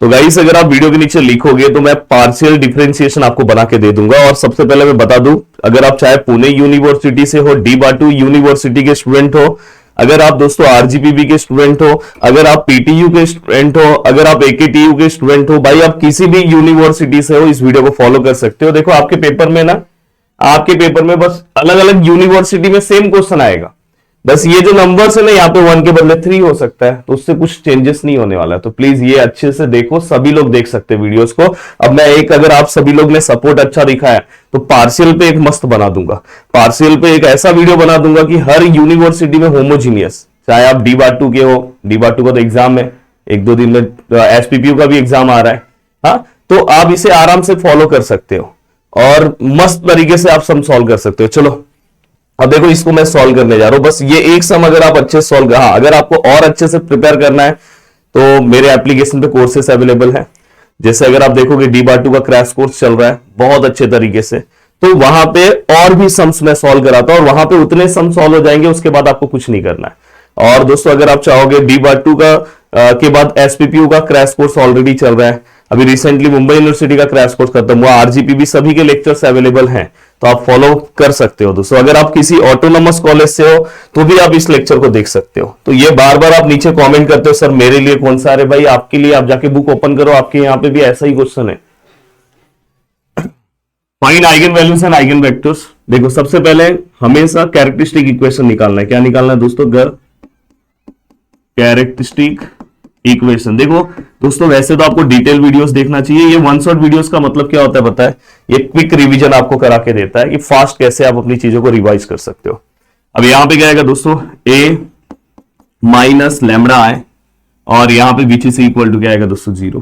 तो गाइस अगर आप वीडियो के नीचे लिखोगे तो मैं पार्शियल डिफरेंशिएशन आपको बना के दे दूंगा। और सबसे पहले मैं बता दूं, अगर आप चाहे पुणे यूनिवर्सिटी से हो, डी बाटू यूनिवर्सिटी के स्टूडेंट हो, अगर आप दोस्तों आरजीपीबी के स्टूडेंट हो, अगर आप पीटीयू के स्टूडेंट हो, अगर आप एकेटीयू के स्टूडेंट हो, भाई आप किसी भी यूनिवर्सिटी से हो इस वीडियो को फॉलो कर सकते हो। देखो आपके पेपर में ना, आपके पेपर में बस अलग अलग यूनिवर्सिटी में सेम क्वेश्चन आएगा, बस ये जो नंबर्स है ना यहाँ पे 1 के बदले 3 हो सकता है, तो उससे कुछ चेंजेस नहीं होने वाला है। तो प्लीज ये अच्छे से देखो, सभी लोग देख सकते हैं वीडियोस को। अब मैं एक, अगर आप सभी लोग ने सपोर्ट अच्छा दिखाया तो पार्शियल पे एक मस्त बना दूंगा, पार्शियल पे एक ऐसा वीडियो बना दूंगा कि हर यूनिवर्सिटी में होमोजीनियस, चाहे आप डी बाटू के हो, डी बाटू का तो एग्जाम है 1-2 दिन में, एसपीपीयू का भी एग्जाम आ रहा है, हाँ, तो आप इसे आराम से फॉलो कर सकते हो और मस्त तरीके से आप सम सॉल्व कर सकते हो। चलो अब देखो इसको मैं सॉल्व करने जा रहा हूं, बस ये एक सम अगर आप अच्छे सॉल्व, हाँ अगर आपको और अच्छे से प्रिपेयर करना है तो मेरे एप्लीकेशन पे कोर्सेस अवेलेबल है। जैसे अगर आप देखोगे डी बाटू का क्रैश कोर्स चल रहा है बहुत अच्छे तरीके से, तो वहां पे और भी सम्स मैं सॉल्व कराता हूं और वहां पे उतने सम सॉल्व हो जाएंगे, उसके बाद आपको कुछ नहीं करना है। और दोस्तों अगर आप चाहोगे, डी बाटू का के बाद एसपीपीयू का क्रैश कोर्स ऑलरेडी चल रहा है, अभी रिसेंटली मुंबई यूनिवर्सिटी का क्रैश कोर्स खत्म हुआ, आरजीपीबी सभी के लेक्चर्स अवेलेबल हैं, तो आप फॉलो कर सकते हो। दोस्तों अगर आप किसी ऑटोनोमस कॉलेज से हो तो भी आप इस लेक्चर को देख सकते हो। तो ये बार बार आप नीचे कमेंट करते हो सर मेरे लिए कौन सा, अरे भाई आपके लिए आप जाके बुक ओपन करो, आपके यहाँ पे भी ऐसा ही क्वेश्चन है। Find eigen values and eigen vectors. देखो सबसे पहले हमेशा कैरेक्टरिस्टिक इक्वेशन निकालना है। क्या निकालना है दोस्तों? Characteristic equation. देखो दोस्तों वैसे तो आपको डिटेल वीडियोस देखना चाहिए, ये वन शॉट वीडियोस का मतलब क्या होता है पता है? ये क्विक रिवीजन आपको करा के देता है कि फास्ट कैसे आप अपनी चीजों को रिवाइज कर सकते हो। अब यहां पे क्या आएगा दोस्तों? a माइनस लैम्बडा है और यहां पे विच इज इक्वल टू क्या आएगा दोस्तों? 0।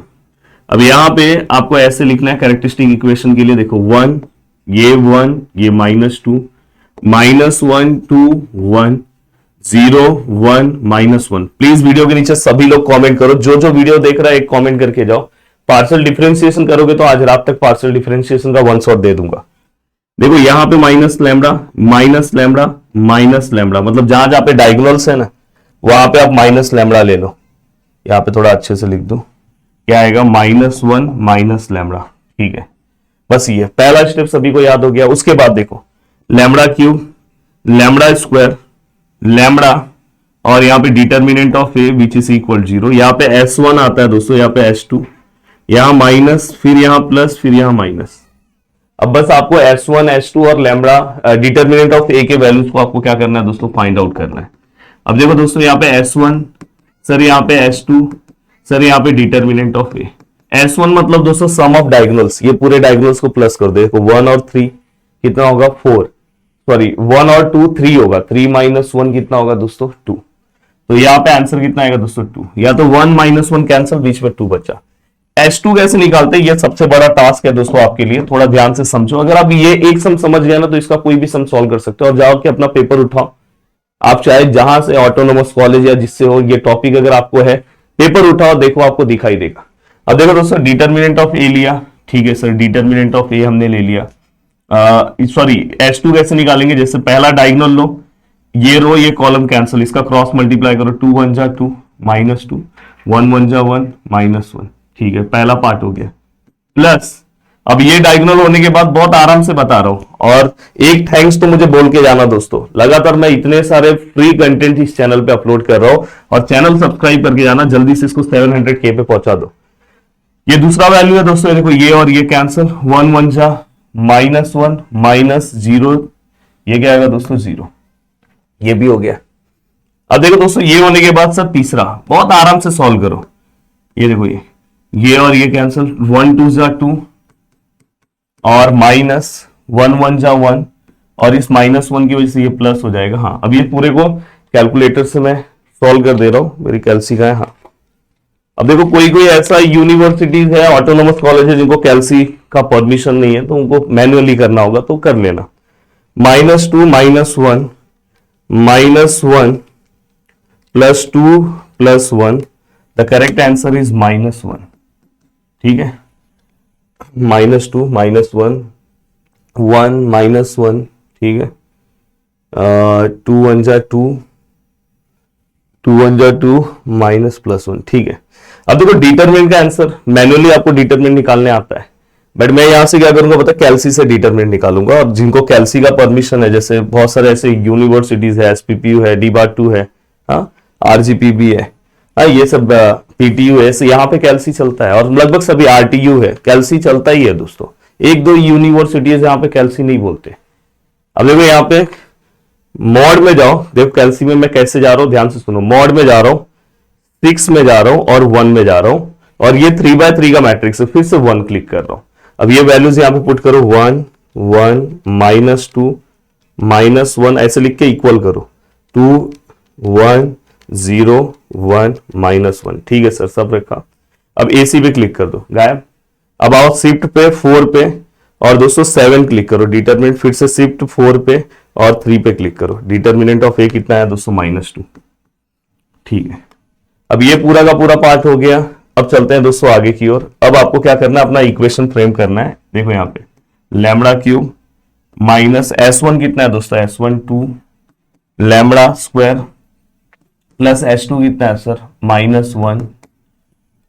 अब यहां पे आपको ऐसे लिखना है कैरेक्टरिस्टिक इक्वेशन के लिए, देखो 1 ये -2 -1 2 1 0 1 -1। प्लीज वीडियो के नीचे सभी लोग कमेंट करो, जो जो वीडियो देख रहा है एक कमेंट करके जाओ। पार्शियल डिफरेंशिएशन करोगे तो आज रात तक पार्शियल डिफरेंशिएशन का वन शॉट दे दूंगा। देखो यहां पे माइनस लैम्बडा मतलब जहां जहां पे डायगोनल्स है ना वहां पे आप माइनस लैम्बडा ले लो। यहां पे थोड़ा अच्छे से लिख दो, क्या आएगा? -1 माइनस लैम्बडा। ठीक है, बस ये पहला स्टेप सभी को याद हो गया। उसके बाद देखो lambda cube, lambda square, lambda और यहाँ पे determinant of A which is equal 0। यहाँ पे S1 आता है दोस्तों, यहाँ पे S2, यहाँ माइनस, फिर यहाँ प्लस, फिर यहाँ माइनस। अब बस आपको S1 S2 और लैम्बडा डिटर्मिनेंट ऑफ ए के वैल्यूज को आपको क्या करना है दोस्तों? फाइंड आउट करना है। अब देखो दोस्तों यहाँ पे S1 सर, यहाँ पे S2 सर, यहाँ पे डिटर्मिनेंट ऑफ ए। S1 मतलब दोस्तों सम ऑफ डायगोनल्स, ये पूरे डायगोनल्स को प्लस कर दो। देखो 1 और 3 कितना होगा? 4, सॉरी 1 और 2 3 होगा, 3 - 1 कितना होगा दोस्तों? 2। तो यहाँ पे आंसर कितना आएगा दोस्तों? 2। या तो 1 - 1 कैंसिल, बीच में 2 बचा। S2 कैसे निकालते हैं? ये सबसे बड़ा टास्क है दोस्तों आपके लिए, थोड़ा ध्यान से समझो। अगर आप ये एक सम समझ गए ना तो इसका कोई भी सम सॉल्व कर सकते हो। और जाओ कि अपना पेपर उठाओ, आप चाहे जहां से ऑटोनोमस कॉलेज या जिससे हो, ये टॉपिक अगर आपको है, पेपर उठाओ, देखो आपको दिखाई देगा। अब देखो दोस्तों डिटर्मिनेंट ऑफ ए लिया, ठीक है सर, डिटर्मिनेंट ऑफ ए हमने ले लिया। सॉरी S2 कैसे निकालेंगे? जैसे पहला डायगोनल लो, ये रो ये कॉलम कैंसिल, इसका क्रॉस मल्टीप्लाई करो, 2 1 जा 2 -2 1 1 जा 1 -1। ठीक है, पहला पार्ट हो गया। प्लस अब ये डायगोनल होने के बाद बहुत आराम से बता रहा हूं, और एक थैंक्स तो मुझे बोल के जाना दोस्तों, लगातार मैं इतने सारे फ्री कंटेंट इस चैनल पे अपलोड कर रहा हूं, और चैनल सब्सक्राइब करके जाना, जल्दी से इसको 700K पे पहुंचा दो। ये दूसरा वैल्यू है दोस्तों, देखो ये और ये कैंसिल, 1 1 जा -1 -0, ये क्या आएगा दोस्तों? 0। ये भी हो गया। अब देखो दोस्तों ये होने के बाद सर तीसरा, बहुत आराम से सॉल्व करो। ये देखो ये और ये कैंसिल, 1 2 जा 2 और -1 1 जा 1, और इस -1 की वजह से ये प्लस हो जाएगा। हाँ, अब ये पूरे को कैलकुलेटर से मैं सॉल्व कर दे रहा हूं, मेरी कैलसी का है। हाँ, अब देखो कोई कोई ऐसा यूनिवर्सिटीज है, ऑटोनोमस कॉलेज है, जिनको कैलसी का परमिशन नहीं है, तो उनको मैन्युअली करना होगा, तो कर लेना। -2 -1 -1 +2 +1, द करेक्ट आंसर इज -1। ठीक है, -2 -1 1 -1, ठीक है, 2 1 जा 2 2 1 जा 2 -+1। ठीक है, अब देखो डिटरमिनेंट का आंसर मैन्युअली आपको डिटरमिनेंट निकालने आता है, बट मैं यहां से क्या करूंगा पता, कैलसी से डिटरमिनेंट निकालूंगा। और जिनको कैलसी का परमिशन है, जैसे बहुत सारे ऐसे यूनिवर्सिटीज है, एसपीपीयू है, डीबाट2 है, हाँ, आरजीपीबी है, हाँ, ये सब पीटीयू है, यहाँ पे कैलसी चलता है। और लगभग सभी आरटीयू है, कैलसी चलता ही है दोस्तों। एक दो यूनिवर्सिटीज यहाँ पे कैलसी नहीं बोलते। अब देखो यहाँ पे मॉड में जाओ, देखो कैलसी में मैं कैसे जा रहा हूं, ध्यान से सुनो। मॉड में जा रहा हूं, 6 में जा रहा हूं और 1 में जा रहा हूं, और ये 3x3 का मैट्रिक्स है, फिर से 1 क्लिक कर रहा हूं। अब ये वैल्यूज यहां पे पुट करो, 1 1 -2 -1 ऐसे लिख के इक्वल करो, 2 1 0 1 -1। ठीक है सर, सब रखा। अब एसी पे क्लिक कर दो, गायब। अब आओ शिफ्ट पे 4 पे और दोस्तों 7 क्लिक करो, डिटरमिनेंट फिर से शिफ्ट 4 पे और 3 पे क्लिक करो। डिटरमिनेंट ऑफ ए कितना है दोस्तों, -2। ठीक है, अब ये पूरा का पूरा पार्ट हो गया। अब चलते हैं दोस्तों आगे की ओर। अब आपको क्या करना है, अपना इक्वेशन फ्रेम करना है। देखो यहाँ पे लैम्बडा क्यूब माइनस S1 कितना है दोस्तों, S1 2 lambda square plus S2 कितना है सर, -1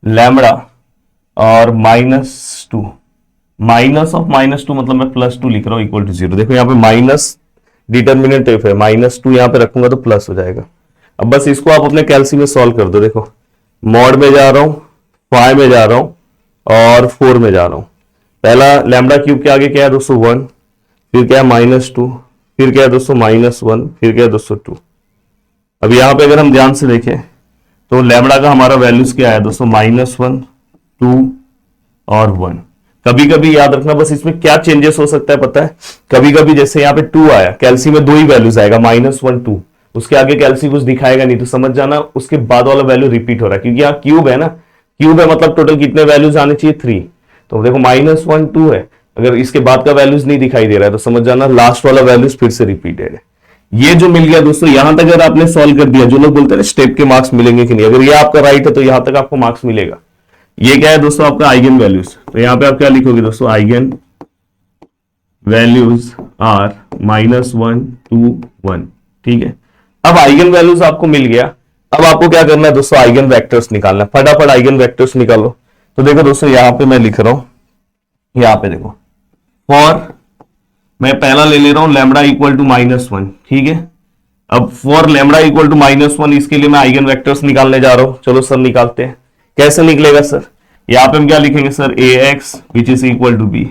लैम्बडा और -2, माइनस ऑफ -2 मतलब मैं +2 लिख रहा हूं इक्वल टू 0। देखो यहाँ पे माइनस डिटरमिनेंट इफ है, -2 यहाँ पे रखूंगा तो प्लस हो जाएगा। अब बस इसको आप अपने कैलसी में सॉल्व कर दो। देखो मॉड में जा रहा हूं, 5 में जा रहा हूं और 4 में जा रहा हूं। पहला लैम्बडा क्यूब के आगे क्या है दोस्तों, 1, फिर क्या है -2, फिर क्या है दोस्तों -1, फिर क्या है दोस्तों 2। अब यहाँ पे अगर हम ध्यान से देखें तो लैम्बडा का हमारा वैल्यूज क्या है दोस्तों, -1 2 और 1। कभी कभी याद रखना, बस इसमें क्या चेंजेस हो सकता है पता है, कभी कभी जैसे यहाँ पे 2 आया, कैलसी में 2 ही वैल्यूज आएगा, -1 2, उसके आगे कैलसी कुछ दिखाएगा नहीं, तो समझ जाना उसके बाद वाला वैल्यू रिपीट हो रहा है, क्योंकि यहाँ क्यूब है ना, क्यूब है मतलब टोटल कितने वैल्यूज आने चाहिए, 3। तो देखो -1 2 है, अगर इसके बाद का वैल्यूज नहीं दिखाई दे रहा है तो समझ जाना लास्ट वाला वैल्यूज फिर से रिपीटेड है। ये जो मिल गया दोस्तों, यहां तक अगर आपने सॉल्व कर दिया, जो लोग बोलते हैं स्टेप के मार्क्स मिलेंगे कि नहीं, अगर ये आपका राइट है तो यहां तक आपको मार्क्स मिलेगा। ये क्या है दोस्तों, आपका आइगन वैल्यूज। तो यहां पे आप क्या लिखोगे दोस्तों, आइगन वैल्यूज आर -1 2 1। ठीक है, अब आइगन वैल्यूज आपको मिल गया। अब आपको क्या करना है दोस्तों, आइगन वेक्टर्स निकालना है। फटाफट आइगन वेक्टर्स निकालो। तो देखो दोस्तों यहां पे मैं लिख रहा हूं, यहां पे देखो फॉर, मैं पहला ले ले रहा हूं लैम्बडा इक्वल टू -1। ठीक है, अब फॉर लैम्बडा इक्वल टू -1 इसके लिए मैं आइगन वेक्टर्स निकालने जा रहा हूं। चलो सर निकालते हैं। कैसे निकलेगा सर, यहां पे हम क्या लिखेंगे sir, ax which is equal to b।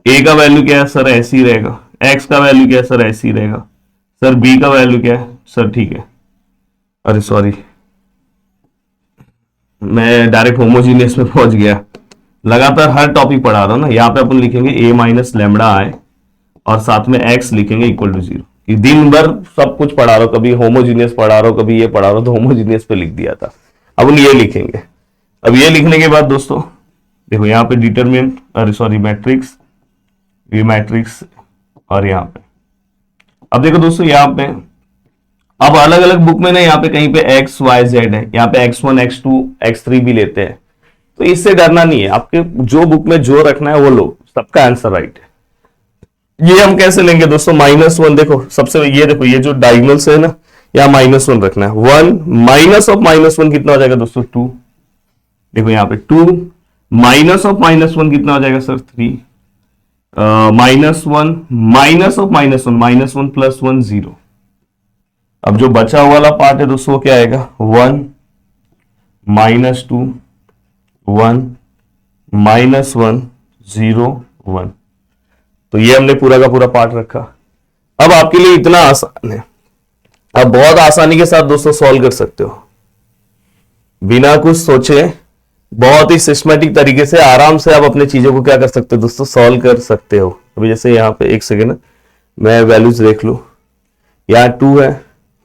a का वैल्यू क्या है सर, ऐसे ही रहेगा। x का वैल्यू क्या है सर, ऐसे ही रहेगा। सर b का वैल्यू क्या है सर, ठीक है, अरे सॉरी मैं डायरेक्ट होमोजीनियस में पहुंच गया। लगातार हर टॉपिक पढ़ा रहा हूं ना। यहाँ पे अपन लिखेंगे a माइनस लैम्बडा i और साथ में x लिखेंगे इक्वल टू 0। दिन भर सब कुछ पढ़ा रहा हूं, कभी होमोजीनियस पढ़ा रहा हूं, कभी ये पढ़ा रहा हूं, तो होमोजीनियस पे लिख दिया था। अब ये लिखेंगे। अब ये लिखने के बाद दोस्तों देखो यहाँ पे डिटरमिनेंट, अरे सॉरी मैट्रिक्स, ये मैट्रिक्स और यहाँ पे। अब देखो दोस्तों यहाँ पे अब अलग अलग बुक में ना, यहाँ पे कहीं पे x y z है, यहाँ पे x1 x2 x3 भी लेते हैं, तो इससे डरना नहीं है। आपके जो बुक में जो रखना है वो लो, सबका आंसर राइट है। ये हम कैसे लेंगे दोस्तों, -1। देखो सबसे ये देखो, ये जो डायगोनल से है ना, यहाँ -1 रखना है। 1 माइनस ऑफ -1 कितना हो जाएगा दोस्तों, 2। देखो यहाँ पे 2 माइनस ऑफ -1 कितना हो जाएगा सर, 3। -1 minus of -1 plus 1 0। अब जो बचा हुआ वाला पार्ट है दोस्तों क्या आएगा, 1 -2 1 -1 0 1। तो ये हमने पूरा का पूरा पार्ट रखा। अब आपके लिए इतना आसान है, अब बहुत आसानी के साथ दोस्तों सॉल्व कर सकते हो, बिना कुछ सोचे बहुत ही सिस्टमेटिक तरीके से आराम से आप अपने चीजों को क्या कर सकते हो दोस्तों, सॉल्व कर सकते हो। अभी जैसे यहाँ पे एक सेकेंड मैं वैल्यूज देख लू, यहाँ 2 है,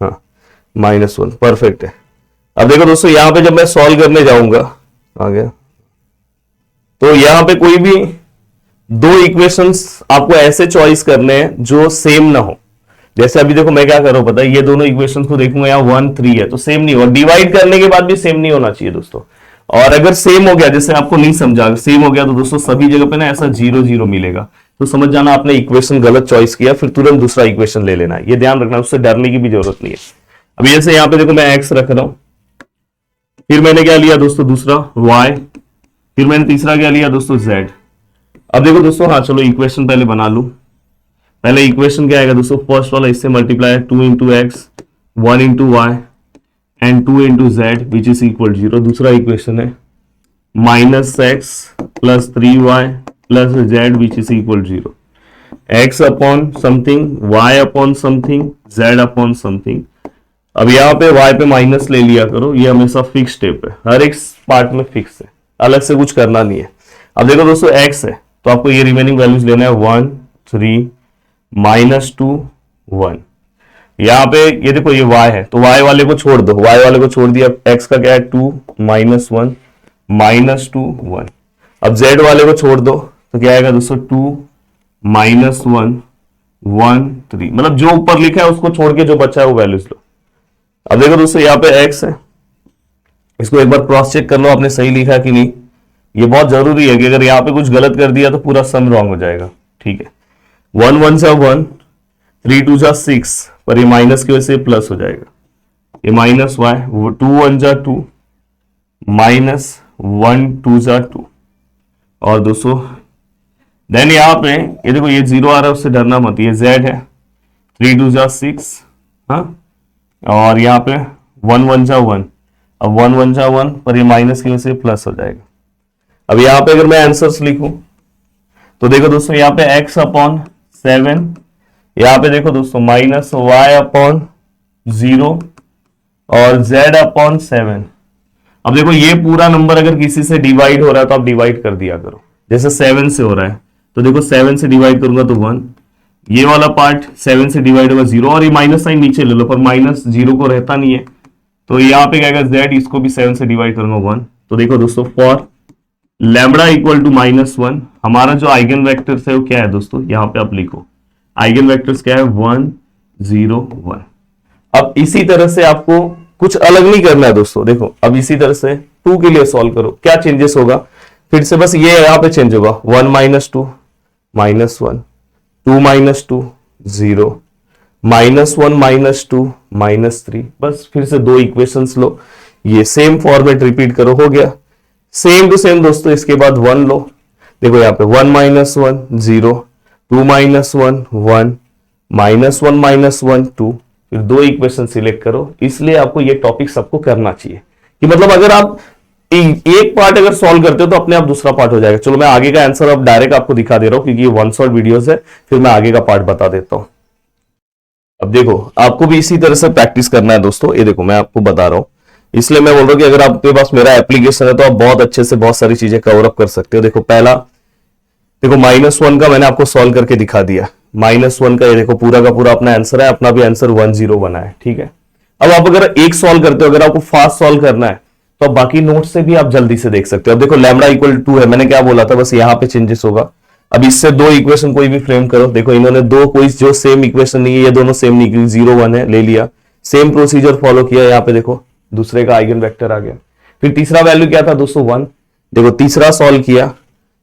हाँ -1 परफेक्ट है। अब देखो दोस्तों यहाँ पे जब मैं सॉल्व करने जाऊंगा, आ गया, तो यहाँ पे कोई भी 2 इक्वेशंस आपको ऐसे चॉइस करने हैं जो सेम ना हो। जैसे अभी देखो मैं क्या कर रहा हूं पता है, ये दोनों इक्वेशंस को देखूंगा, यहाँ 1 3 है तो सेम नहीं हो, डिवाइड करने के बाद भी सेम नहीं होना चाहिए दोस्तों। और अगर सेम हो गया, जैसे आपको नहीं समझा, सेम हो गया तो दोस्तों सभी जगह पे ना ऐसा 0 0 मिलेगा, तो समझ जाना आपने इक्वेशन गलत चॉइस किया, फिर तुरंत दूसरा इक्वेशन ले लेना है। ये ध्यान रखना, उससे डरने की भी जरूरत नहीं है। अभी जैसे यहाँ पे देखो मैं x रख रहा हूं, फिर मैंने क्या लिया दोस्तों दूसरा y, फिर मैंने तीसरा क्या लिया दोस्तों z। अब देखो दोस्तों, हाँ चलो इक्वेशन पहले बना लूं। पहले इक्वेशन क्या आएगा दोस्तों, फर्स्ट वाला इससे multiply 2 into x 1 into y and 2 into z which is equal 0। दूसरा इक्वेशन है minus x plus 3y plus z which is equal 0। X upon something, y upon something, z upon something. अब यहाँ पे y पे minus ले लिया करो, ये हमेशा फिक्स स्टेप है, हर एक पार्ट में फिक्स है, अलग से कुछ करना नहीं है। अब देखो दोस्तों x है तो आपको ये रिमेनिंग वैल्यूज लेना है 1 3 माइनस 2 1। यहाँ पे ये देखो ये y है तो y वाले को छोड़ दो, y वाले को छोड़ दिया, x का क्या है 2 माइनस 1 माइनस 2 1। अब z वाले को छोड़ दो तो क्या आएगा दोस्तों 2 माइनस 1 1 3। मतलब जो ऊपर लिखा है उसको छोड़ के जो बचा है वो वैल्यूज लो। अब देखो दोस्तों यहाँ पे x है, इसको एक बार क्रॉस चेक कर लो आपने सही लिखा है कि नहीं। ये बहुत जरूरी है कि अगर यहाँ पे कुछ गलत कर दिया तो पूरा सम रॉन्ग हो जाएगा। ठीक है, 1 1 जा 1, 3 2 जा 6, पर ये माइनस की वजह से प्लस हो जाएगा, ये माइनस y, 2 1 जा 2 माइनस 1 2 जा 2। और दोस्तों देन यहाँ पे ये देखो ये 0 आ रहा है, उससे डरना मत, ये z है, 3 2 जा 6, हाँ, और यहाँ पे 1 1 जा 1, अब 1 1 जा 1 पर ये माइनस की वजह से प्लस हो जाएगा। अब यहाँ पे अगर मैं आंसर्स लिखूं तो देखो दोस्तों यहाँ पे x अपॉन 7, यहाँ पे देखो दोस्तों माइनस y अपॉन 0 और z अपॉन 7। अब देखो ये पूरा नंबर अगर किसी से डिवाइड हो रहा है तो आप डिवाइड कर दिया करो, जैसे 7 से हो रहा है तो देखो 7 से डिवाइड करूंगा तो 1, ये वाला पार्ट 7 से डिवाइड होगा 0, और ये माइनस साइन नीचे ले लो, पर माइनस 0 को रहता नहीं है तो यहाँ पे क्या आएगा z, इसको भी 7 से डिवाइड करूंगा 1। तो देखो दोस्तों फॉर लैम्बडा इक्वल टू -1 हमारा जो आइगन वेक्टर्स है वो क्या है दोस्तों, यहाँ पे आप लिखो आइगन वेक्टर्स क्या है 1 0 1। अब इसी तरह से आपको कुछ अलग नहीं करना है दोस्तों। देखो अब इसी तरह से 2 के लिए सॉल्व करो, क्या चेंजेस होगा, फिर से बस ये यहाँ पे चेंज होगा 1 minus 2 minus 1, 2 minus 2 0, minus 1 minus 2 minus 3। बस फिर से 2 इक्वेशंस लो, ये सेम फॉर्मेट रिपीट करो, हो गया सेम टू सेम दोस्तों। इसके बाद 1 लो, देखो यहाँ पे 1 माइनस 1 0, 2 माइनस 1 1, माइनस 1 माइनस 1 2, फिर 2 इक्वेशन सिलेक्ट करो। इसलिए आपको ये टॉपिक सबको करना चाहिए कि मतलब अगर आप एक पार्ट अगर सॉल्व करते हो तो अपने आप दूसरा पार्ट हो जाएगा। चलो मैं आगे का आंसर अब डायरेक्ट आपको दिखा दे रहा हूं क्योंकि ये वन शॉट वीडियोस है, फिर मैं आगे का पार्ट बता देता हूं। अब देखो आपको भी इसी तरह से प्रैक्टिस करना है दोस्तों, ये देखो मैं आपको बता रहा हूं, इसलिए मैं बोल रहा हूं कि अगर आपके पास मेरा एप्लीकेशन है तो आप बहुत अच्छे से बहुत सारी चीजें कवर अप कर सकते हो। देखो पहला देखो -1 का मैंने आपको सॉल्व करके दिखा दिया, -1 का ये देखो पूरा का पूरा अपना आंसर है, अपना भी आंसर 1 0 बना है। ठीक है, अब आप अगर एक सॉल्व करते हो, अगर आपको फास्ट सॉल्व करना है तो आप बाकी नोट से भी आप जल्दी से देख सकते हो। अब देखो लैम्बडा इक्वल 2 है, मैंने क्या बोला था, बस यहाँ पे चेंजेस होगा। अब इससे 2 इक्वेशन कोई भी फ्रेम करो, देखो इन्होंने 2 कोई जो सेम इक्वेशन नहीं है, ये दोनों सेम नहीं, 0 1 है, ले लिया, सेम प्रोसीजर फॉलो किया, यहाँ पे देखो दूसरे का आइगन वेक्टर आ गया। फिर तीसरा वैल्यू क्या था दोस्तों 1, देखो तीसरा सॉल्व किया,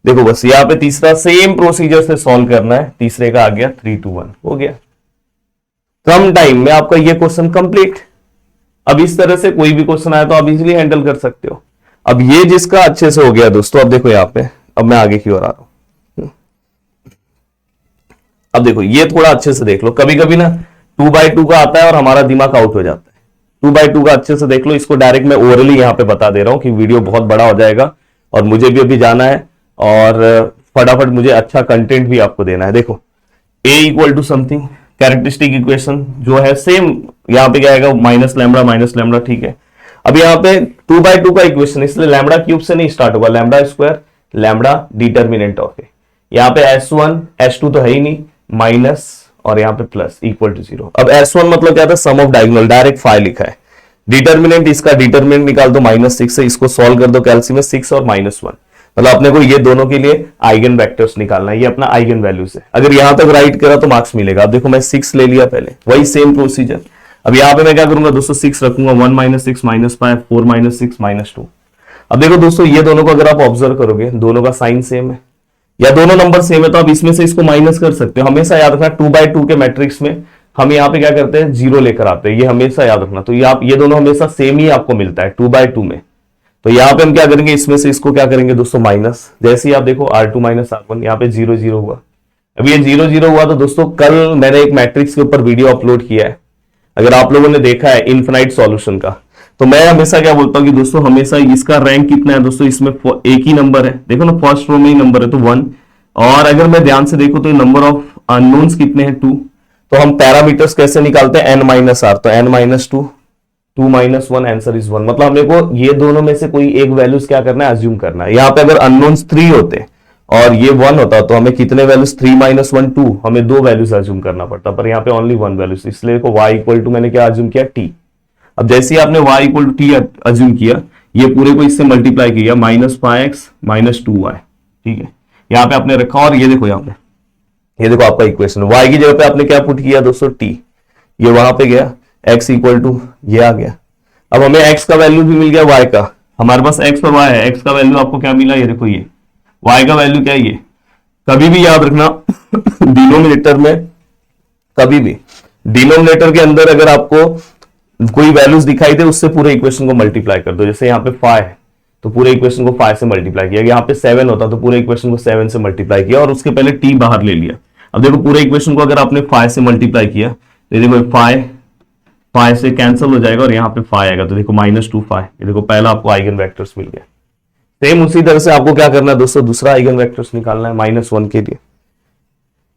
देखो बस यहाँ पे तीसरा सेम प्रोसीजर से सॉल्व करना है, तीसरे का आ गया 3 2 1, हो गया कम टाइम में आपका ये क्वेश्चन कंप्लीट। अब इस तरह से कोई भी क्वेश्चन आया तो आप इजीली हैंडल कर सकते हो। अब ये जिसका अच्छे से हो गया दोस्तों, अब देखो यहाँ पे, अब मैं आगे की ओर आ रहा हूं। अब देखो ये थोड़ा अच्छे से देख लो, कभी कभी ना 2/2 का आता है और हमारा दिमाग आउट हो जाता है। 2/2 का अच्छे से देख लो, इसको डायरेक्ट मैं ओरली यहाँ पे बता दे रहा हूं कि वीडियो बहुत बड़ा हो जाएगा और मुझे भी अभी जाना है और फटाफट मुझे अच्छा कंटेंट भी आपको देना है। देखो a equal to something, characteristic equation जो है सेम यहाँ पे क्या आएगा माइनस लैम्बडा। ठीक है, अब यहाँ पे 2/2 का इक्वेशन, इसलिए लैम्बडा क्यूब से नहीं स्टार्ट होगा, lambda square lambda determinant of A. यहाँ पे s1 s2 तो है ही नहीं, माइनस और यहाँ पे प्लस इक्वल टू 0। अब s1 मतलब क्या था, सम ऑफ डायगोनल, डायरेक्ट 5 लिखा है। डिटर्मिनेंट, इसका डिटर्मिनेंट निकाल दो -6 से, इसको सॉल्व कर दो कैलसी में 6 और -1, मतलब अपने को ये दोनों के लिए आइगन वेक्टर्स निकालना है, ये अपना आइगन वैल्यूज है। अगर यहां तक राइट करा तो मार्क्स मिलेगा। अब देखो मैं 6 ले लिया पहले, वही सेम प्रोसीजर। अब यहाँ पे मैं क्या करूंगा दोस्तों, 6 रखूंगा, 1 - 6 -5, 4 - 6 -2। अब देखो दोस्तों ये दोनों को अगर आप ऑब्जर्व करोगे, दोनों का साइन सेम है या दोनों नंबर सेम है, तो आप इसमें से इसको माइनस कर सकते हो। हमेशा याद रखना 2/2 के मैट्रिक्स में हम यहाँ पे क्या करते हैं, 0 लेकर आते हैं, ये हमेशा याद रखना। तो ये आप ये दोनों हमेशा सेम ही आपको मिलता है 2/2 में, तो यहाँ पे हम क्या करेंगे, इसमें से इसको क्या करेंगे दोस्तों माइनस। जैसे ही आप देखो R2 माइनस R1, यहाँ पे 0 0 हुआ। अब ये 0 0 हुआ तो दोस्तों कल मैंने एक मैट्रिक्स के ऊपर वीडियो अपलोड किया है, अगर आप लोगों ने देखा है इनफिनाइट सॉल्यूशन का, तो मैं हमेशा क्या बोलता हूँ कि दोस्तों हमेशा इसका रैंक कितना है दोस्तों, इसमें एक ही नंबर है, देखो ना फर्स्ट रो में ही नंबर है तो 1। और अगर मैं ध्यान से देखो तो नंबर ऑफ अननोन्स कितने हैं 2। तो हम पैरामीटर्स कैसे निकालते हैं, n माइनस आर, तो n minus 2, 2 minus 1, answer is 1। मतलब हमने को ये दोनों में से कोई एक वैल्यूज क्या करना है, अज्यूम करना है। यहाँ पे अगर अननोन्स 3 होते और ये 1 होता तो हमें कितने वैल्यूज, 3 माइनस 1 2, हमें 2 वैल्यूज अज्यूम करना पड़ता, पर यहाँ पे ओनली 1 वैल्यूज, इसलिए देखो y इक्वल टू मैंने क्या अज्यूम किया, t। अब जैसे ही आपने y equal to t assume किया, ये पूरे को इससे मल्टीप्लाई किया, माइनस 5x माइनस 2y, ठीक है, यहाँ पे आपने रखा। और ये देखो यहाँ पे, ये देखो आपका इक्वेशन, y की जगह पे आपने क्या पुट किया दोस्तों, t, ये वहां पे गया, x इक्वल टू ये आ गया। अब हमें x का वैल्यू भी मिल गया y का, हमारे पास x और y है, x का वैल्यू आपको क्या मिला, ये देखो ये, y का वैल्यू क्या है ये। कभी भी याद रखना डिनोमिनेटर में, कभी भी डिनोमिनेटर के अंदर अगर आपको कोई वैल्यूज दिखाई दे, उससे पूरे इक्वेशन को मल्टीप्लाई कर दो। जैसे यहाँ पे 5 है तो पूरे इक्वेशन को 5 से मल्टीप्लाई किया, यहाँ पे 7 होता तो पूरे इक्वेशन को 7 से मल्टीप्लाई किया, और उसके पहले t बाहर ले लिया। अब देखो पूरे इक्वेशन को अगर आपने 5 से मल्टीप्लाई किया तो ये देखो 5 से कैंसिल हो जाएगा और यहाँ पे 5 आएगा, तो देखो माइनस 2 5, ये देखो पहला आपको आइगन वेक्टर्स मिल गया। सेम उसी तरह से आपको क्या करना है दोस्तों, दूसरा आइगन वेक्टर्स निकालना है -1 के लिए।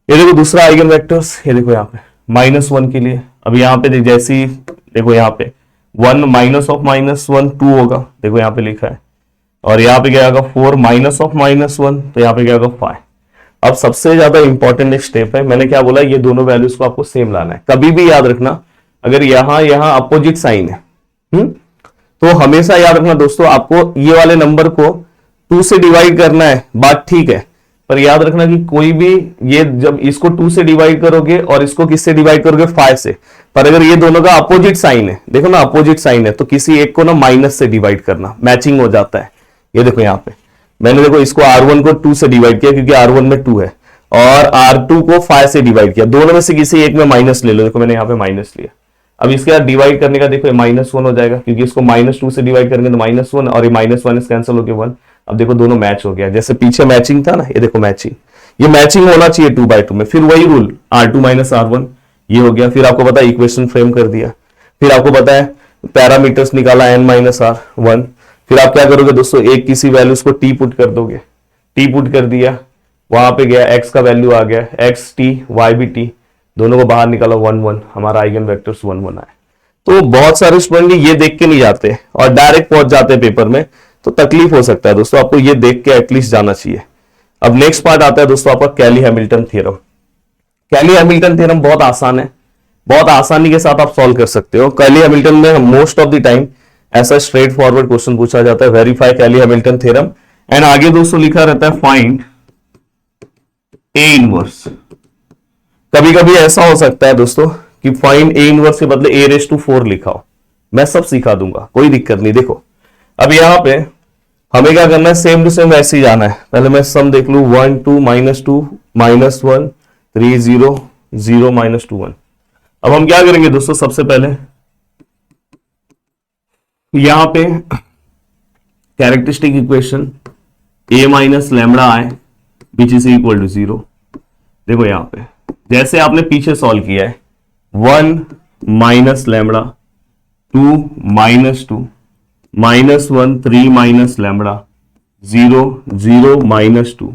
ये देखो दूसरा आइगन वेक्टर्स, ये देखो यहाँ पे -1 के लिए। अब यहाँ पे जैसे ही देखो यहाँ पे 1 माइनस ऑफ -1 2 होगा, देखो यहाँ पे लिखा है, और यहाँ पे क्या आएगा 4 माइनस ऑफ -1, तो यहाँ पे क्या होगा 5। अब सबसे ज्यादा इंपॉर्टेंट एक स्टेप है, मैंने क्या बोला, ये दोनों वैल्यूज को आपको सेम लाना है। कभी भी याद रखना, अगर यहाँ अपोजिट साइन है, तो हमेशा याद रखना दोस्तों, आपको ये वाले नंबर को 2 से डिवाइड करना है, बात ठीक है, पर याद रखना कि कोई भी ये जब इसको 2 से डिवाइड करोगे और इसको किससे डिवाइड करोगे, 5 से, पर अगर ये दोनों का अपोजिट साइन है, देखो ना अपोजिट साइन है, तो किसी एक को ना माइनस से डिवाइड करना, मैचिंग हो जाता है। ये देखो यहाँ पे मैंने देखो इसको R1 को 2 से डिवाइड किया क्योंकि R1 में 2 है, और R2 को 5 से डिवाइड किया, दोनों में से किसी एक में माइनस ले लो, देखो मैंने यहाँ पे माइनस लिया। अब इसके बाद डिवाइड करने का देखो -1 हो जाएगा, क्योंकि इसको -2 से डिवाइड करेंगे तो -1, और ये -1 कैंसिल होकर 1। अब देखो दोनों मैच हो गया, जैसे पीछे मैचिंग था ना, ये देखो मैचिंग, ये मैचिंग होना चाहिए 2/2 में। फिर वही रूल R2 माइनस R1 ये हो गया। फिर आपको पता है इक्वेशन फ्रेम कर दिया, फिर आपको पता है पैरामीटर्स निकाला n माइनस R1। फिर आप क्या करोगे दोस्तों, एक किसी वैल्यूज को t पुट कर दोगे, t पुट कर दिया, वहां पे गया x का वैल्यू आ गया, x t y भी t, दोनों को बाहर निकाला 1 1, हमारा आइगन वेक्टर्स 1 1 आए। तो बहुत सारे स्टूडेंट ये देख के नहीं जाते और डायरेक्ट पहुंच जाते हैं पेपर में, तो तकलीफ हो सकता है दोस्तों, आपको ये देख के एटलीस्ट जाना चाहिए। अब नेक्स्ट पार्ट आता है दोस्तों आपका कैली हैमिल्टन थ्योरम। कैली हैमिल्टन थ्योरम बहुत आसान है, बहुत आसानी के साथ आप सॉल्व कर सकते हो। कैली हैमिल्टन में मोस्ट ऑफ द टाइम ऐसा स्ट्रेट फॉरवर्ड क्वेश्चन पूछा जाता है, verify Cayley Hamilton theorem, and आगे दोस्तों लिखा रहता है फाइंड ए इनवर्स। कभी कभी ऐसा हो सकता है दोस्तों कि फाइंड ए इनवर्स के बदले a⁴ लिखा हो, मैं सब सिखा दूंगा, कोई दिक्कत नहीं। देखो अब यहां पे हमें क्या करना है, सेम टू सेम ऐसे ही जाना है। पहले मैं सम देख लू, 1 2 -2 -1 3 0 0 -2 1। अब हम क्या करेंगे दोस्तों, सबसे पहले यहां पे characteristic equation a minus lambda i which is equal to 0। देखो यहां पे जैसे आपने पीछे सॉल्व किया है, 1 minus lambda, 2 -2 -1 3 minus lambda, 0 0 -2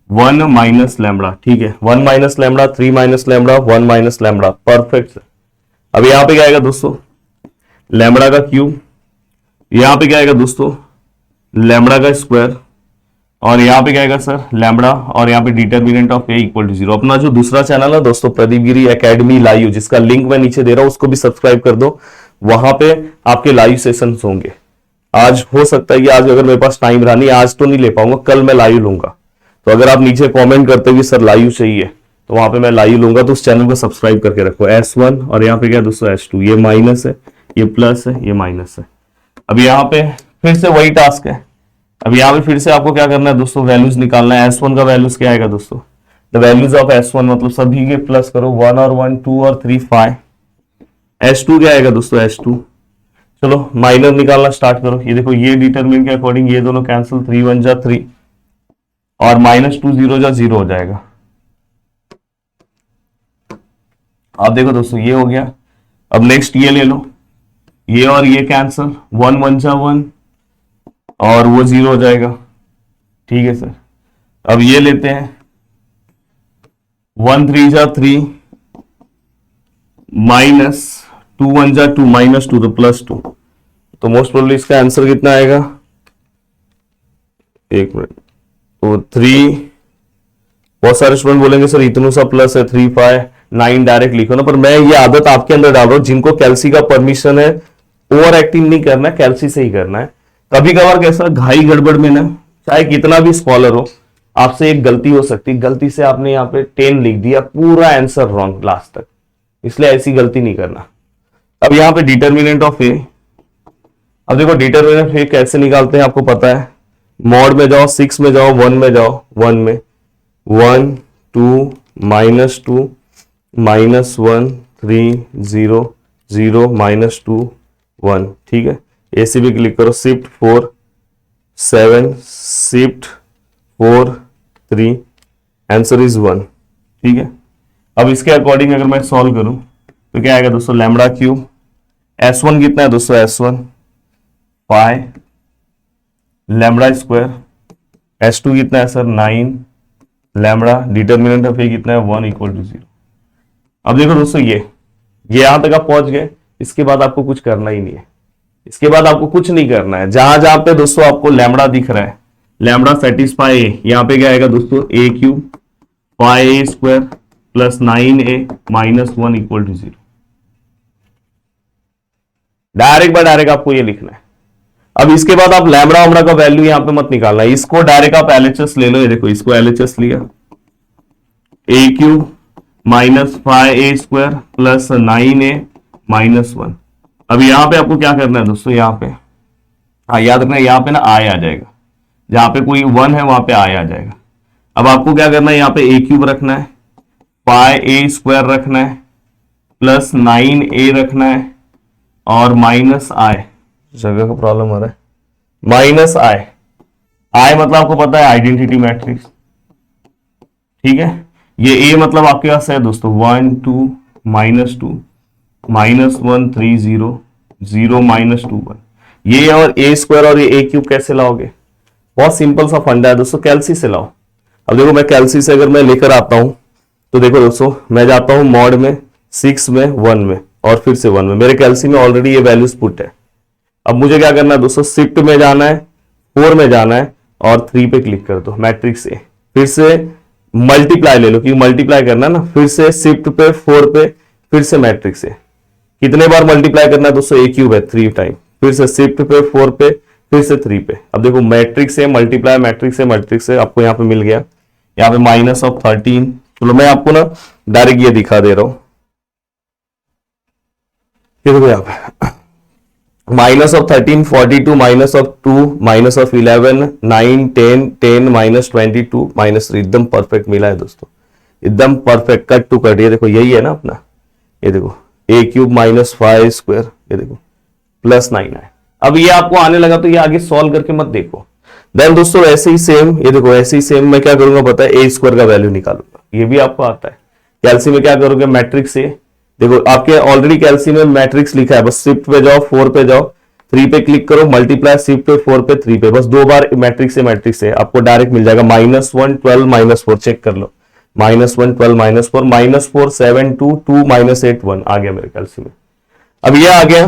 1 minus lambda, ठीक है, 1 minus lambda, 3 minus lambda, 1 minus lambda, perfect. अब यहां पे क्या आएगा दोस्तों, लैम्बडा का क्यूब, यहां पे क्या आएगा दोस्तों, लैम्बडा का स्क्वायर, और यहां पे क्या आएगा सर, लैम्बडा, और यहां पे determinant of A equal to 0। अपना जो दूसरा चैनल है दोस्तों प्रदीप गिरी एकेडमी लाइव, जिसका लिंक मैं नीचे दे रहा हूं, उसको भी सब्सक्राइब कर दो, वहां पे आपके लाइव सेशंस होंगे। आज हो सकता है कि आज अगर मेरे पास टाइम रहा नहीं, आज तो नहीं ले पाऊंगा, कल मैं लाइव लूंगा। तो अगर आप नीचे कमेंट करते हुए सर लाइव चाहिए, तो वहां पे मैं लाइव लूंगा, तो उस चैनल को सब्सक्राइब करके रखो। S1 और यहाँ पे क्या दोस्तों S2, ये माइनस है, ये प्लस है, ये माइनस है। अब यहाँ पे फिर से वही टास्क है, अब यहाँ पे फिर से आपको क्या करना है दोस्तों, वैल्यूज निकालना है। S1 का वैल्यूज क्या आएगा दोस्तों, द वैल्यूज ऑफ S1 मतलब सभी के प्लस करो, 1 और 1 2 और 3 5। S2 क्या आएगा दोस्तों, S2 चलो माइनर निकालना स्टार्ट करो। ये देखो ये डिटरमिनेंट के अकॉर्डिंग ये दोनों कैंसिल, 3 1 जा 3 और -2 0 जा 0 हो जाएगा। अब देखो दोस्तों ये हो गया। अब नेक्स्ट ये ले लो, ये और ये कैंसिल, 1 1 जा 1 और वो 0 हो जाएगा। ठीक है सर। अब ये लेते हैं, 1 3 जा 3 -2 1 जा 2 -2 तो +2, तो मोस्ट प्रोबेबली इसका आंसर कितना आएगा, एक मिनट, तो 3, बहुत सारे स्टूडेंट बोलेंगे सर इतनों सा प्लस है 3 5 9 डायरेक्ट लिखो ना, पर मैं ये आदत आपके अंदर डाल रहा हूं, जिनको कैल्सी का परमिशन है ओवर एक्टिंग नहीं करना है, कैल्सी से ही करना है। कभी कभार कैसा घाई गड़बड़ में ना, चाहे कितना भी स्कॉलर हो, आपसे एक गलती हो सकती है, गलती से आपने यहाँ पे 10 लिख दिया, पूरा आंसर रॉन्ग लास्ट तक, इसलिए ऐसी गलती नहीं करना। अब यहाँ पे डिटर्मिनेंट ऑफ ए, अब देखो डिटर्मिनेंट ऑफ ए कैसे निकालते हैं आपको पता है, मॉड में जाओ, 6 में जाओ, 1 में जाओ, 1 में 1 2 -2 -1 3 0 0 -2 1, ठीक है। ए सी भी क्लिक करो, शिफ्ट 4 7 शिफ्ट 4 3, आंसर इज 1, ठीक है। अब इसके अकॉर्डिंग अगर मैं सॉल्व करूं तो क्या आएगा दोस्तों, लैम्बडा क्यूब, S1 कितना है दोस्तों, S1 5 लैम्बडा स्क्वायर, S2 कितना है सर 9 लैम्बडा, डिटर्मिनेंट ऑफ ए कितना है 1 = 0। अब देखो दोस्तों ये यहां तक आप पहुंच गए, इसके बाद आपको कुछ करना ही नहीं है, इसके बाद आपको कुछ नहीं करना है। जहां जहां पे दोस्तों आपको लैम्बडा दिख रहा है, लैम्बडा सेटिस्फाई ए, यहां पे क्या आएगा दोस्तों, a cube 5a square plus 9a -1 = 0। Direct by direct आपको ये लिखना है। अब इसके बाद आप लैम्बडा ओमडा का वैल्यू यहां पे मत निकालना, इसको डायरेक्ट आप LHS ले लो। ये देखो इसको LHS लिया, a cube -5a square plus 9a -1। अब यहां पे आपको क्या करना है दोस्तों, यहां पे याद रखना, यहां पे ना i आ जाएगा, जहां पे कोई 1 है वहां पे i आ जाएगा। अब आपको क्या करना है, यहां पे a क्यूब रखना है, 5a स्क्वायर रखना है, प्लस 9a रखना है और -i, जगह का प्रॉब्लम हो रहा है, -i मतलब आपको पता है आइडेंटिटी मैट्रिक्स, ठीक है। ये a मतलब आपके पास है दोस्तों 1 2 -2 -1 3 0 0 -2 1, ये और a स्क्वायर और ये a क्यूब कैसे लाओगे, बहुत सिंपल सा फंडा है दोस्तों, कैल्सी से लाओ। अब देखो मैं कैल्सी से अगर मैं लेकर आता हूं तो देखो दोस्तों, मैं जाता हूं मॉड में, 6 में 1 में और फिर से 1 में, मेरे कैल्सी में ऑलरेडी ये वैल्यूज पुट है। अब मुझे क्या करना है दोस्तों, शिफ्ट में जाना है, 4 में जाना है और 3 पे क्लिक कर दो, मैट्रिक्स ए, फिर से मल्टीप्लाई ले लो क्योंकि मल्टीप्लाई करना है ना, फिर से शिफ्ट पे 4 पे, फिर से मैट्रिक्स ए, कितने बार मल्टीप्लाई करना है दोस्तों, a क्यूब है 3 टाइम, फिर से शिफ्ट पे 4 पे, फिर से 3 पे। अब देखो मैट्रिक्स से मल्टीप्लाई, मैट्रिक्स से मैट्रिक्स से, आपको यहाँ पे मिल गया, यहाँ पे -13। चलो मैं आपको ना डायरेक्ट ये दिखा दे रहा हूं, ये देखो यहाँ पे -13 42 -2 -11 9 10 10 -22 -3, एकदम परफेक्ट मिला है दोस्तों, एकदम परफेक्ट, कट टू कट। ये देखो यही है ना अपना, ये देखो a क्यूब -5 स्क्वायर, ये देखो +9 है। अब ये आपको आने लगा तो ये आगे सॉल्व करके मत देखो। देन दोस्तों ऐसे ही सेम, ये देखो ऐसे ही सेम मैं क्या करूंगा पता है, a स्क्वायर का वैल्यू निकालूंगा, ये भी आपको आता है। कैल्सी में क्या करोगे, मैट्रिक्स से, देखो आपके ऑलरेडी कैल्सी में मैट्रिक्स लिखा है, बस शिफ्ट पे जाओ, 4 पे जाओ, 3 पे क्लिक करो, मल्टीप्लाई शिफ्ट पे 4 पे 3 पे, बस 2 बार मैट्रिक्स से आपको डायरेक्ट मिल जाएगा, -1 12 -4, चेक कर लो, -1 12 -4 7 2 2 -8 1 आ गया मेरे कैल्सी में। अब ये आ गया।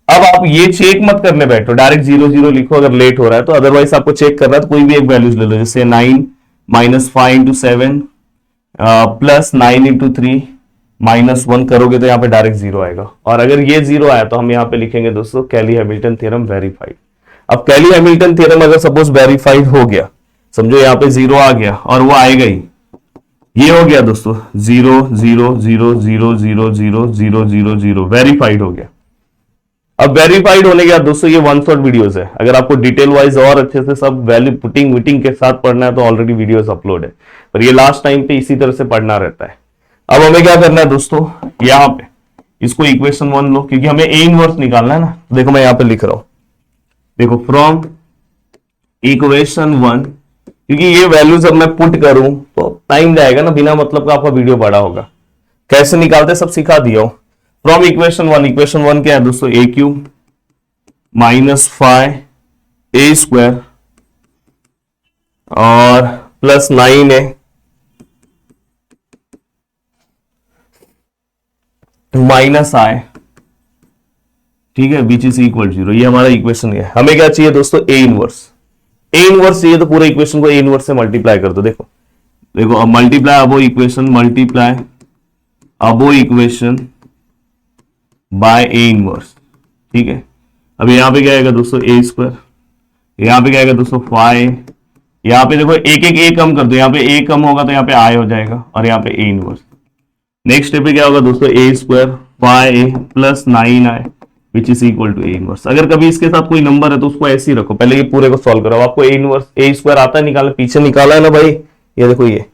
अब आप ये चेक मत करने बैठो, डायरेक्ट 0 0 लिखो अगर लेट हो रहा है तो, अदरवाइज आपको चेक करना है तो कोई भी एक वैल्यूज ले लो, जैसे 9 -5 × 7 प्लस 9 × 3 -1 करोगे तो यहाँ पे डायरेक्ट 0 आएगा। और अगर ये 0 आया तो हम यहाँ पे लिखेंगे दोस्तों कैली हैमिल्टन थ्योरम वेरीफाइड। अब कैली हैमिल्टन थ्योरम अगर सपोज वेरीफाइड हो गया, समझो यहाँ पे 0 आ गया और वो आएगा ही, ये हो गया दोस्तों 0 0 0 0 0 0 0 0 0 वेरीफाइड हो गया। अब वेरीफाइड होने के बाद दोस्तों ये 1 शॉट वीडियोस है, अगर आपको डिटेल वाइज और अच्छे से सब वैल्यू पुटिंग मीटिंग के साथ पढ़ना है तो ऑलरेडी वीडियोस अपलोड है, पर ये लास्ट टाइम पे इसी तरह से पढ़ना रहता है। अब हमें क्या करना है दोस्तों, यहाँ पे इसको इक्वेशन 1 लो, क्योंकि हमें ए इनवर्स निकालना है ना। देखो मैं यहां पे लिख रहा हूं, देखो फ्रॉम इक्वेशन 1, क्योंकि ये वैल्यूज अब मैं पुट करूं तो टाइम जाएगा ना, बिना मतलब का आपका वीडियो बड़ा होगा। कैसे निकालते सब सिखा दिया हूं। फ्रॉम इक्वेशन 1, इक्वेशन 1 क्या है दोस्तों, ए क्यूब माइनस 5a² और प्लस 9a माइनस i, ठीक है, विच इज इक्वल 0। ये हमारा इक्वेशन है। हमें क्या चाहिए दोस्तों, ए इनवर्स। ए इनवर्स चाहिए तो पूरे इक्वेशन को ए इनवर्स से मल्टीप्लाई कर दो। देखो देखो अब multiply above equation, multiply above equation by A inverse, ठीक है। अब यहां पे क्या आएगा दोस्तों, a², यहां पे क्या आएगा दोस्तों 5, यहां पे देखो एक एक ए कम कर दो, यहां पे ए कम होगा तो यहां पे i हो जाएगा और यहां पे ए इनवर्स। नेक्स्ट स्टेप पे क्या होगा दोस्तों, a² 5a plus 9i which is equal to A inverse. अगर कभी इसके साथ कोई नंबर है तो उसको ऐसे ही रखो, पहले ये पूरे को सॉल्व करो। आपको ए इनवर्स a² आता है निकालना, पीछे निकाला है ना भाई, ये देखो ये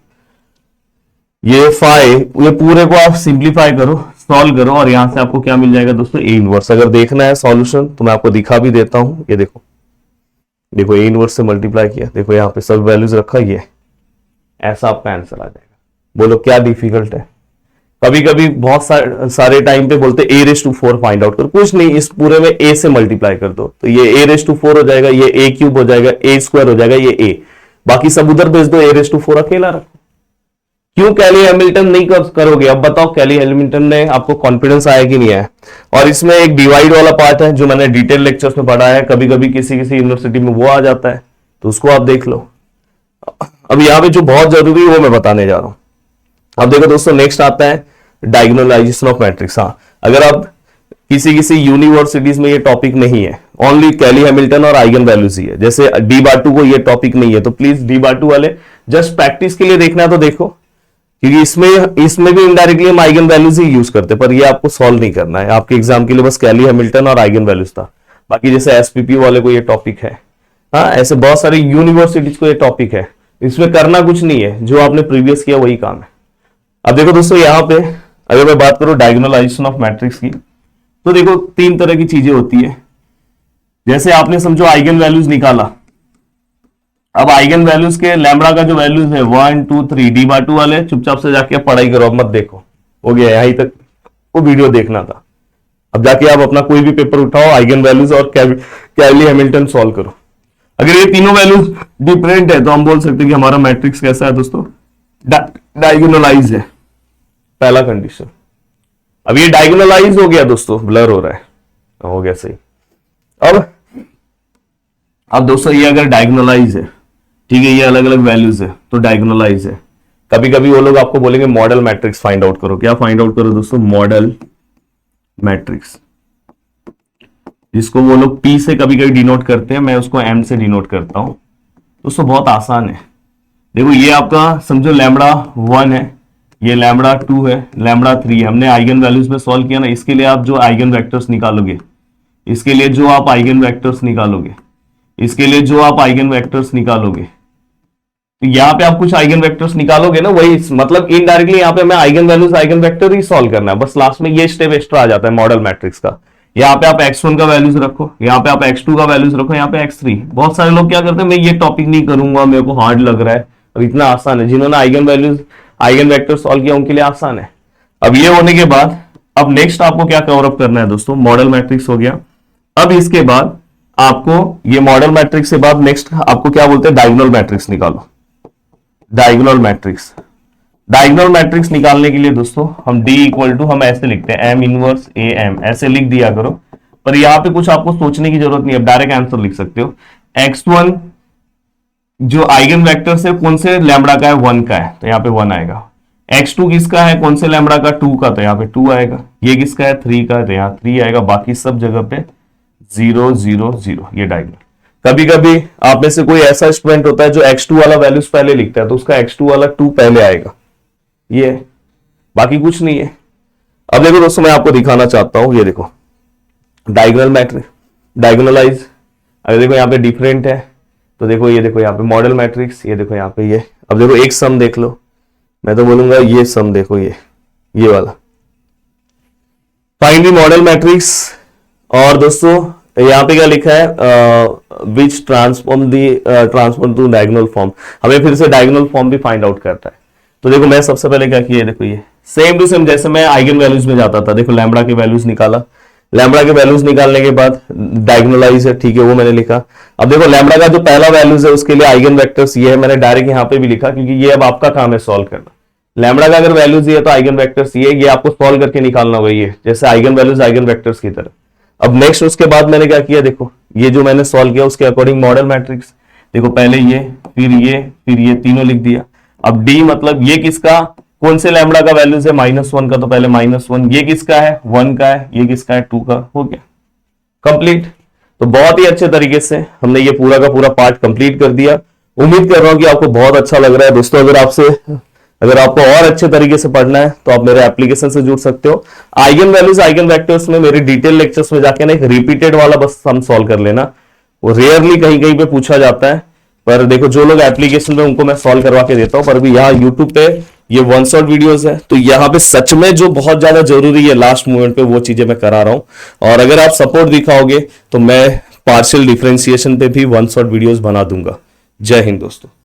5, ये पूरे को आप सिंप्लीफाई करो, सॉल्व करो और यहां से आपको क्या मिल जाएगा दोस्तों, ए इनवर्स। अगर देखना है सॉल्यूशन तो मैं आपको दिखा भी देता हूं, ये देखो देखो ए इनवर्स से मल्टीप्लाई किया, देखो यहाँ पे सब वैल्यूज रखा, ये ऐसा आपका आंसर आ जाएगा। बोलो क्या डिफिकल्ट है। कभी कभी बहुत सारे टाइम पे बोलते a⁴ फाइंड आउट करो, कुछ नहीं, इस पूरे में a से मल्टीप्लाई कर दो तो ये a⁴ हो जाएगा, ये a³ हो जाएगा, a² हो जाएगा, ये a, बाकी सब उधर भेज दो, a⁴ अकेला रखो। क्यों कैली हैमिल्टन नहीं करोगे, अब बताओ कैली हैमिल्टन ने आपको कॉन्फिडेंस आया कि नहीं आया। और इसमें एक डिवाइड वाला पार्ट है जो मैंने डिटेल लेक्चर्स में पढ़ा है, कभी कभी किसी किसी यूनिवर्सिटी में वो आ जाता है तो उसको आप देख लो। अब यहाँ पे जो बहुत जरूरी है वो मैं बताने जा रहा हूं। अब देखो दोस्तों नेक्स्ट आता है डायगोनलाइजेशन ऑफ मैट्रिक्स। हाँ, अगर आप किसी यूनिवर्सिटीज में ये टॉपिक नहीं है, ओनली कैली हैमिल्टन और आइगन वैल्यूज ही है, जैसे D/2 को ये टॉपिक नहीं है, तो प्लीज D/2 वाले जस्ट प्रैक्टिस के लिए देखना है तो देखो, क्योंकि इसमें भी इनडायरेक्टली हम आइगन वैल्यूज ही यूज करते हैं, पर ये आपको सॉल्व नहीं करना है। आपके एग्जाम के लिए बस कैली हैमिल्टन और आइगन वैल्यूज था। बाकी जैसे एसपीपी वाले को ये टॉपिक है, हाँ, ऐसे बहुत सारी यूनिवर्सिटीज को ये टॉपिक है, इसमें करना कुछ नहीं है, जो आपने प्रीवियस किया वही काम है। अब देखो दोस्तों यहाँ पे अगर मैं बात करूं डायगोनलाइजेशन ऑफ मैट्रिक्स की, तो देखो 3 तरह की चीजें होती है। जैसे आपने समझो आइगन वैल्यूज निकाला, अब आइगन वैल्यूज के लैम्बडा का जो वैल्यूज है 1 2 3 D/2 वाले चुपचाप से जाके पढ़ाई करो, अब मत देखो, हो गया यहीं तक वो वीडियो देखना था। अब जाके आप अपना कोई भी पेपर उठाओ, आइगन वैल्यूज और कैली हैमिल्टन सॉल्व करो। अगर ये तीनों वैल्यूज डिफरेंट है तो हम बोल सकते हैं कि हमारा मैट्रिक्स कैसा है दोस्तों, डायगोनलाइज है, पहला कंडीशन। अब ये डायगोनलाइज हो गया दोस्तों, ब्लर हो रहा है, हो गया सही। अब दोस्तों ये अगर डायगोनलाइज है, ठीक है, ये अलग अलग वैल्यूज है तो डायगोनलाइज है। कभी कभी वो लोग आपको बोलेंगे मॉडल मैट्रिक्स फाइंड आउट करो। क्या फाइंड आउट करो दोस्तों, मॉडल मैट्रिक्स, जिसको वो लोग P से कभी कभी डिनोट करते हैं, मैं उसको M से डिनोट करता हूं। दोस्तों बहुत आसान है। देखो ये आपका समझो लैम्बडा 1 है, ये लैम्बडा 2 है, लैम्बडा 3 है। हमने आइगन वैल्यूज में सॉल्व किया ना, इसके लिए आप जो आइगन वेक्टर्स निकालोगे, इसके लिए जो आप आइगन वेक्टर्स निकालोगे, इसके लिए जो आप आइगन वेक्टर्स निकालोगे, तो यहाँ पे आप कुछ आइगन वेक्टर्स निकालोगे ना, वही मतलब इनडायरेक्टली यहाँ पे हमें आइगन वैल्यूज आइगन वेक्टर ही सॉल्व करना है, बस लास्ट में ये स्टेप एक्स्ट्रा आ जाता है मॉडल मैट्रिक्स का। यहाँ पे आप x1 का वैल्यूज रखो, यहाँ पे आप x2 का वैल्यूज रखो, यहाँ पे x3। बहुत सारे लोग क्या करते हैं, मैं ये टॉपिक नहीं करूंगा, मेरे को हार्ड लग रहा है, और इतना आसान है। जिन्होंने eigen values eigen vector solve किया उनके लिए आसान है। अब ये होने के बाद अब नेक्स्ट आपको क्या कवर अप करना है दोस्तों, मॉडल मैट्रिक्स हो गया। अब इसके बाद आपको ये मॉडल मैट्रिक्स के बाद नेक्स्ट आपको क्या बोलते हैं, डायगोनल मैट्रिक्स निकालो। डायगोनल मैट्रिक्स, डायगोनल मैट्रिक्स निकालने के लिए दोस्तों हम D हम ऐसे लिखते हैं M इनवर्स AM, ऐसे लिख दिया करो। पर यहाँ पे कुछ आपको सोचने की जरूरत नहीं है, डायरेक्ट आंसर लिख सकते हो। x1 जो आइगन वेक्टर से कौन से लैम्बडा का है, 1 का है, तो यहाँ पे 1 आएगा। x2 किसका है, कौन से लैम्बडा का, 2 का, तो यहाँ पे 2 आएगा। ये किसका है, 3 का, तो यहाँ 3 आएगा। बाकी सब जगह पे 0 0 0। ये डायगोनल। कभी कभी आप में से कोई ऐसा स्टूडेंट होता है जो x2 वाला वैल्यूज पहले लिखता है, तो उसका x2 वाला 2 पहले आएगा, ये बाकी कुछ नहीं है। अब देखो दोस्तों मैं आपको दिखाना चाहता हूं, ये देखो डायगोनल मैट्रिक्स, डायगोनलाइज। अगर देखो यहाँ पे डिफरेंट है तो देखो, ये देखो यहाँ पे मॉडल मैट्रिक्स, ये देखो यहाँ पे ये। अब देखो एक सम देख लो, मैं तो बोलूंगा ये सम देखो, ये वाला फाइंड द मॉडल मैट्रिक्स। और दोस्तों यहाँ पे क्या लिखा है, विच ट्रांसफॉर्म टू डायगोनल फॉर्म, हमें फिर से डायगोनल फॉर्म भी फाइंड आउट करता है। तो देखो मैं सबसे पहले क्या किया, देखो ये सेम टू सेम जैसे मैं आइगन वैल्यूज में जाता था, देखो लैम्बडा के वैल्यूज निकाला, लैम्बडा के वैल्यूज निकालने के बाद डायगोनलाइज है, ठीक है, वो मैंने लिखा। अब देखो लैम्बडा का जो पहला वैल्यूज है उसके लिए आइगन वेक्टर्स ये है, मैंने डायरेक्ट यहाँ पे भी लिखा क्योंकि ये अब आपका काम है सॉल्व करना। लैम्बडा का अगर वैल्यूज ये है तो आइगन वेक्टर्स ये आपको सॉल्व करके निकालना होगा, ये जैसे आइगन वैल्यूज आइगन वेक्टर्स की तरह। अब नेक्स्ट उसके बाद मैंने क्या किया, देखो ये जो मैंने सॉल्व किया उसके अकॉर्डिंग मॉडल मैट्रिक्स, देखो पहले ये फिर ये तीनों लिख दिया। अब डी मतलब ये किसका, कौन से लैम्बडा का वैल्यूज है, -1 का, तो पहले -1, ये किसका है 1 का है, ये किसका है 2 का, हो गया कंप्लीट। तो बहुत ही अच्छे तरीके से हमने ये पूरा का पूरा पार्ट कंप्लीट कर दिया। उम्मीद कर रहा हूं कि आपको बहुत अच्छा लग रहा है दोस्तों। अगर आपको और अच्छे तरीके से पढ़ना है तो आप मेरे एप्लीकेशन से जुड़ सकते हो। आइगन वैल्यूज आइगन वेक्टर्स में मेरे डिटेल लेक्चर्स में जाके ना एक रिपीटेड वाला बस हम सॉल्व कर लेना, वो रेयरली कहीं कहीं पे पूछा जाता है, पर देखो जो लोग एप्लीकेशन में उनको मैं सॉल्व करवा के देता हूं। पर भी यहाँ यूट्यूब पे ये वन शॉट वीडियोस है, तो यहाँ पे सच में जो बहुत ज्यादा जरूरी है लास्ट मोमेंट पे वो चीजें मैं करा रहा हूं। और अगर आप सपोर्ट दिखाओगे तो मैं पार्शियल डिफरेंशिएशन पे भी वन शॉट वीडियोस बना दूंगा। जय हिंद दोस्तों।